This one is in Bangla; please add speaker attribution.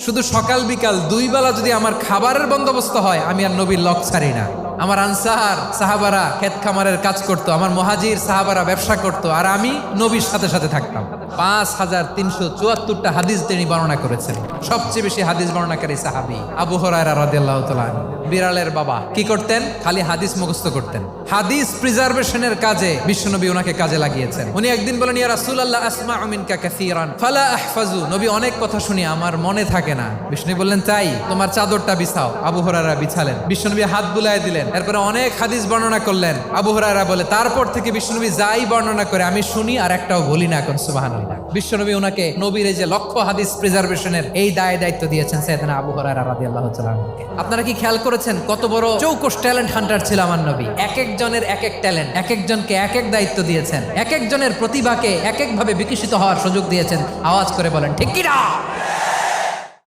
Speaker 1: শুধু সকাল বিকাল দুই বেলা যদি আমার খাবারের বন্দোবস্ত হয়, আমি আর নবীর লক ছাড়ি না। আমার আনসার সাহাবারা ক্ষেত খামারের কাজ করতো, আমার মুহাজির সাহাবারা ব্যবসা করতো, আর আমি নবীর সাথে সাথে থাকতাম। 5374টা হাদিস তিনি বর্ণনা করেছেন। সবচেয়ে বেশি হাদিস বর্ণনাকারী সাহাবী আবু হুরায়রা রাদিয়াল্লাহু তাআলা আনহু। বিড়ালের বাবা কি করতেন? খালি হাদিস মুখস্থ করতেন। হাদিস প্রিজার্ভেশনের কাজে বিশ্বনবী ওনাকে কাজে লাগিয়েছেন। উনি একদিন বলেন, ইয়া রাসূলুল্লাহ আসমাউ মিনকা কাসীরান ফালা আহফাজু। নবী, অনেক কথা শুনি, আমার মনে থাকে না। বিশ্বনবী বললেন, তাই তোমার চাদরটা বিছাও। আবু হুরায়রা বিছালেন। বিশ্বনবী হাত বুলায় দিলেন। এরপরে অনেক হাদিস বর্ণনা করলেন। আবু হুরায়রা বলে, তারপর থেকে বিশ্বনবী যাই বর্ণনা করে আমি শুনি আর একটাও বলি না। এখন সুবহানাল্লাহ। বিশ্বনবী ওনাকে নবীর এই যে লক্ষ হাদিস প্রিজার্ভেশনের এই দায়িত্ব দিয়েছেন সাইয়েদনা আবু হুরায়রা রাদিয়াল্লাহু তাআলা আনহুকে। আপনারা কি খেয়াল করেছেন কত বড় চৌকস ট্যালেন্ট হান্টার ছিল আমার নবী? এক একজনের এক এক ট্যালেন্ট, এক একজনকে এক এক দায়িত্ব দিয়েছেন, এক একজনের প্রতিভাকে এক এক ভাবে বিকশিত হওয়ার সুযোগ দিয়েছেন। আওয়াজ করে বলেন ঠিক কি না?